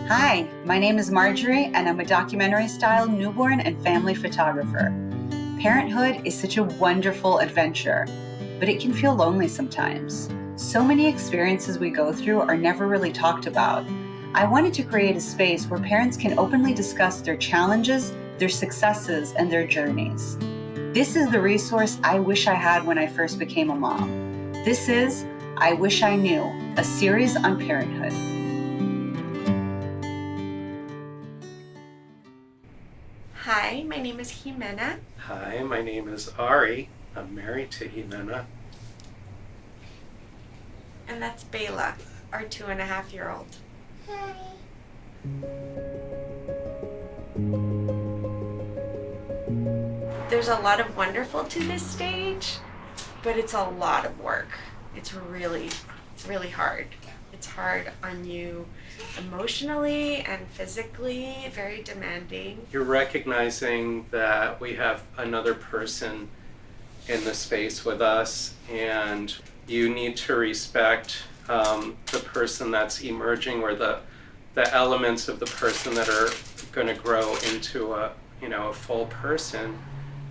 Hi, my name is Marjorie, and I'm a documentary-style newborn and family photographer. Parenthood is such a wonderful adventure, but it can feel lonely sometimes. So many experiences we go through are never really talked about. I wanted to create a space where parents can openly discuss their challenges, their successes, and their journeys. This is the resource I wish I had when I first became a mom. This is I Wish I Knew, a series on parenthood. Hi, my name is Ximena. Hi, my name is Arie. I'm married to Ximena. And that's Bela, our 2.5-year-old. Hi. There's a lot of wonderful to this stage, but it's a lot of work. It's really, really hard. It's hard on you emotionally and physically, very demanding. You're recognizing that we have another person in the space with us, and you need to respect the person that's emerging, or the elements of the person that are going to grow into a full person,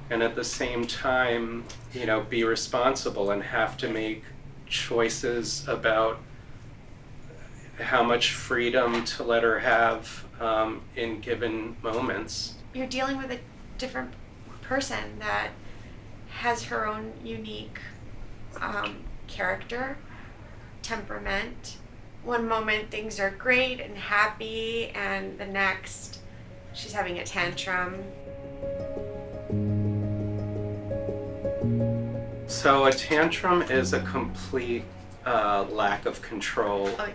and at the same time be responsible and have to make choices about how much freedom to let her have in given moments. You're dealing with a different person that has her own unique character, temperament. One moment things are great and happy, and the next she's having a tantrum. So a tantrum is a complete lack of control. Oh,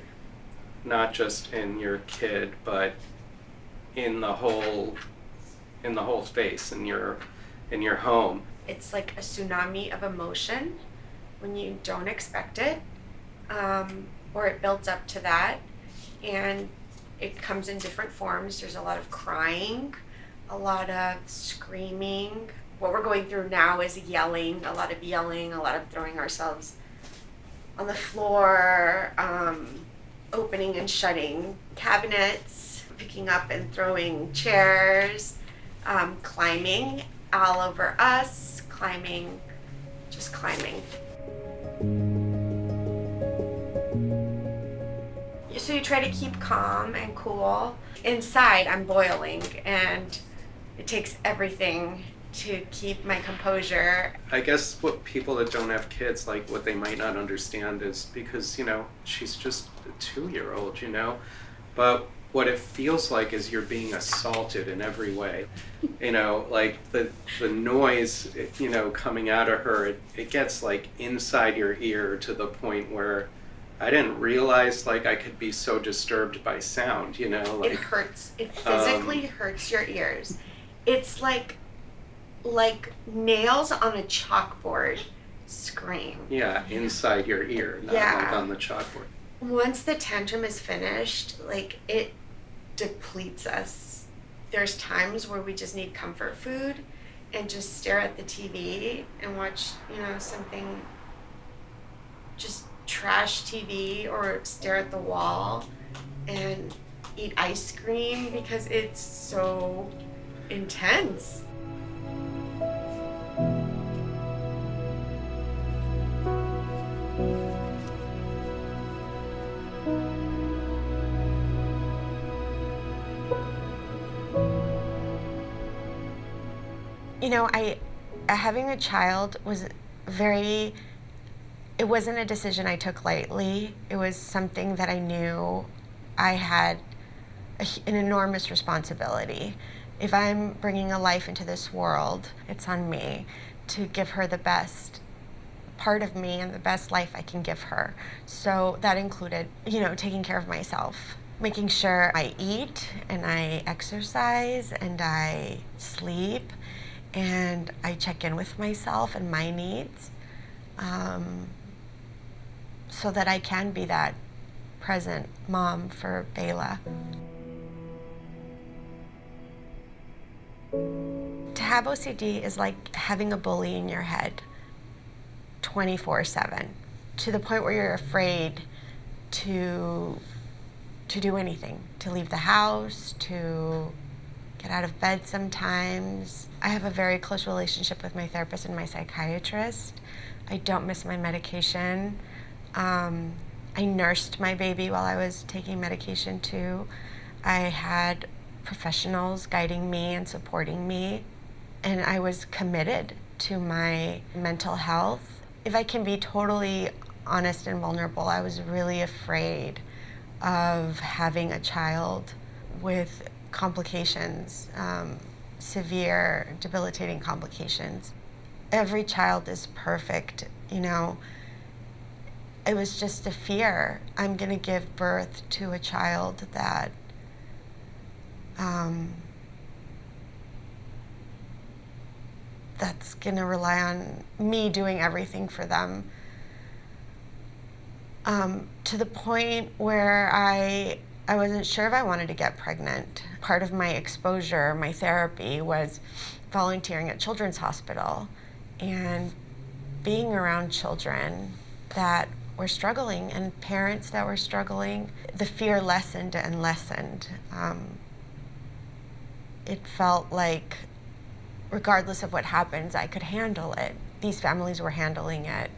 Not just in your kid, but in the whole space, in your home. it's like a tsunami of emotion when you don't expect it, or it builds up to that, and it comes in different forms. There's a lot of crying, a lot of screaming. What we're going through now is yelling, a lot of throwing ourselves on the floor, opening and shutting cabinets, picking up and throwing chairs, climbing all over us, just climbing. So you try to keep calm and cool. Inside, I'm boiling, and it takes everything to keep my composure. I guess what people that don't have kids, like, what they might not understand is because, she's just a 2-year-old, but what it feels like is you're being assaulted in every way. Like the noise, coming out of her, it gets like inside your ear to the point where I didn't realize like I could be so disturbed by sound, like It hurts. It physically hurts your ears. It's like nails on a chalkboard scream. Yeah, inside your ear, not like on the chalkboard. Once the tantrum is finished, it depletes us. There's times where we just need comfort food and just stare at the TV and watch, something, just trash TV, or stare at the wall and eat ice cream because it's so intense. Having a child was it wasn't a decision I took lightly. It was something that I knew I had an enormous responsibility. If I'm bringing a life into this world, it's on me to give her the best part of me and the best life I can give her. So that included, taking care of myself, making sure I eat and I exercise and I sleep and I check in with myself and my needs, so that I can be that present mom for Bela. To have OCD is like having a bully in your head 24/7, to the point where you're afraid to to do anything, to leave the house, to get out of bed sometimes. I have a very close relationship with my therapist and my psychiatrist. I don't miss my medication. I nursed my baby while I was taking medication too. I had professionals guiding me and supporting me, and I was committed to my mental health. If I can be totally honest and vulnerable, I was really afraid of having a child with complications, severe, debilitating complications. Every child is perfect, you know. It was just a fear. I'm gonna give birth to a child that that's gonna rely on me doing everything for them. To the point where I wasn't sure if I wanted to get pregnant. Part of my exposure, my therapy, was volunteering at Children's Hospital and being around children that were struggling and parents that were struggling. The fear lessened and lessened. It felt like regardless of what happens, I could handle it. These families were handling it.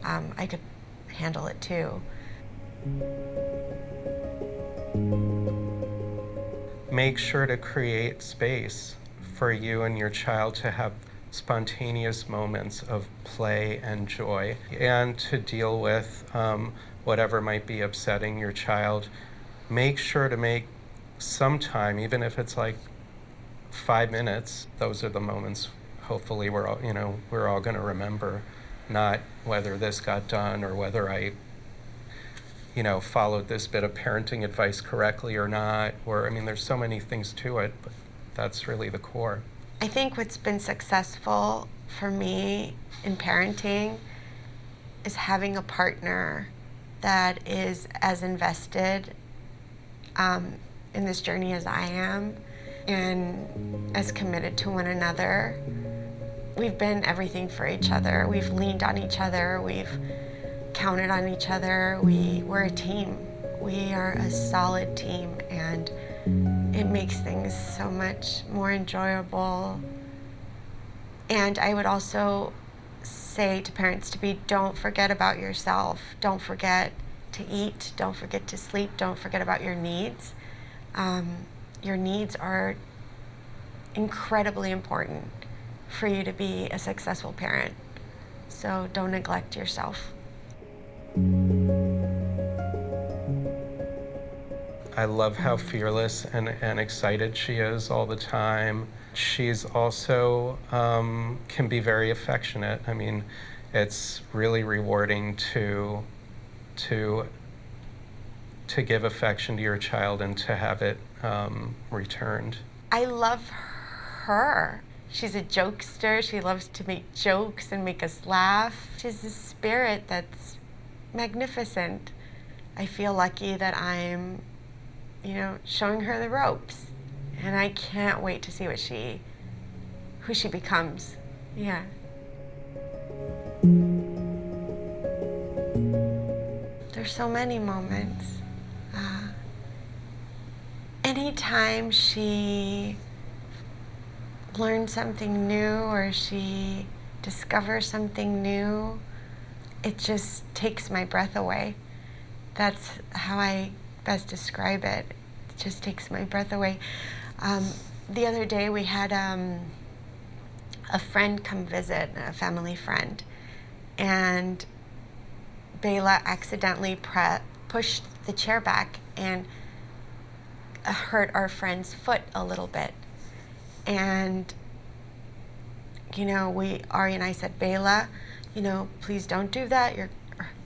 I could handle it too. Make sure to create space for you and your child to have spontaneous moments of play and joy, and to deal with whatever might be upsetting your child. Make sure to make some time, even if it's like 5 minutes. Those are the moments hopefully we're all going to remember, not whether this got done or whether I followed this bit of parenting advice correctly or not, or there's so many things to it, but that's really the core. I think what's been successful for me in parenting is having a partner that is as invested in this journey as I am, and as committed to one another. We've been everything for each other. We've leaned on each other. We've counted on each other. We're a team. We are a solid team, and it makes things so much more enjoyable. And I would also say to parents don't forget about yourself. Don't forget to eat. Don't forget to sleep. Don't forget about your needs. Your needs are incredibly important for you to be a successful parent. So don't neglect yourself. I love how fearless and excited she is all the time. She's also can be very affectionate. It's really rewarding to give affection to your child and to have it returned. I love her. She's a jokester. She loves to make jokes and make us laugh. She's a spirit that's magnificent. I feel lucky that I'm, showing her the ropes. And I can't wait to see who she becomes. Yeah. There's so many moments. Anytime she learns something new or she discovers something new, it just takes my breath away. That's how I best describe it. It just takes my breath away. The other day we had a friend come visit, a family friend, and Bela accidentally pushed the chair back and hurt our friend's foot a little bit. And, Arie and I said, Bela, please don't do that. You're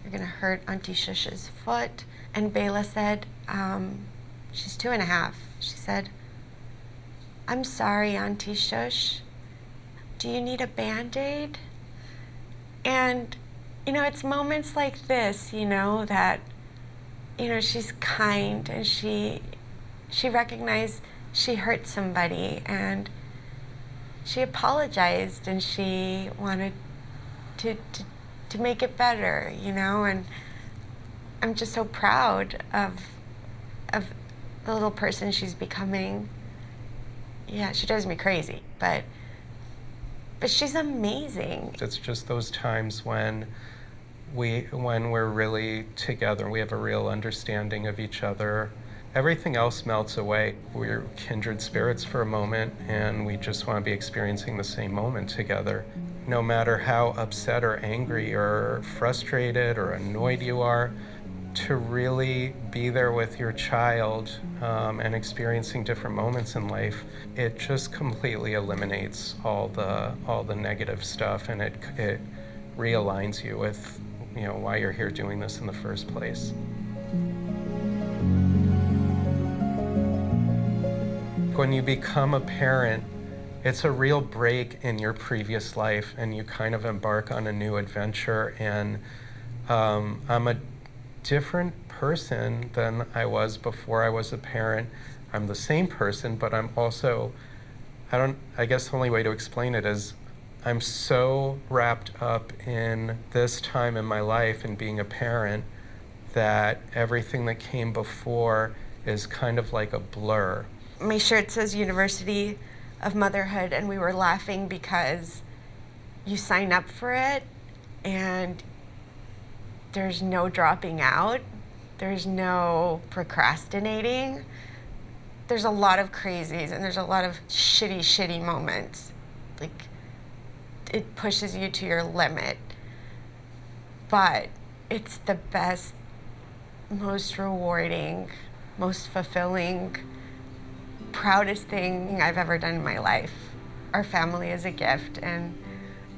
going to hurt Auntie Shush's foot. And Bela said, she's 2.5. She said, I'm sorry, Auntie Shush. Do you need a Band-Aid? And, it's moments like this, that, she's kind and she recognized she hurt somebody and she apologized and she wanted to make it better, and I'm just so proud of of the little person she's becoming. Yeah, she drives me crazy, but she's amazing. It's just those times when we're really together, we have a real understanding of each other. Everything else melts away. We're kindred spirits for a moment, and we just want to be experiencing the same moment together. No matter how upset or angry or frustrated or annoyed you are, to really be there with your child and experiencing different moments in life, it just completely eliminates all the negative stuff, and it realigns you with, you know, why you're here doing this in the first place. When you become a parent, it's a real break in your previous life, and you kind of embark on a new adventure. And I'm a different person than I was before I was a parent. I'm the same person, but I'm also, I guess the only way to explain it is I'm so wrapped up in this time in my life and being a parent that everything that came before is kind of like a blur. My shirt says University of Motherhood, and we were laughing because you sign up for it and there's no dropping out. There's no procrastinating. There's a lot of crazies and there's a lot of shitty moments. Like, it pushes you to your limit. But it's the best, most rewarding, most fulfilling, proudest thing I've ever done in my life. Our family is a gift, and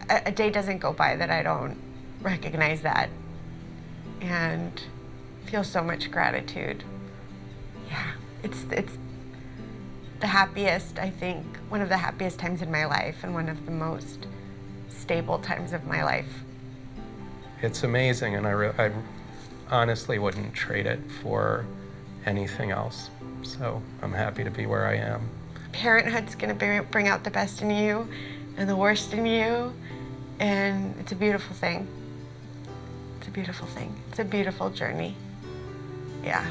a day doesn't go by that I don't recognize that and feel so much gratitude. Yeah, it's the happiest, I think, one of the happiest times in my life and one of the most stable times of my life. It's amazing, and I honestly wouldn't trade it for anything else. So I'm happy to be where I am. Parenthood's gonna bring out the best in you and the worst in you, and it's a beautiful thing. It's a beautiful thing. It's a beautiful journey. Yeah.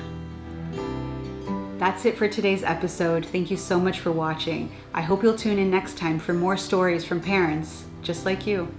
That's it for today's episode. Thank you so much for watching. I hope you'll tune in next time for more stories from parents just like you.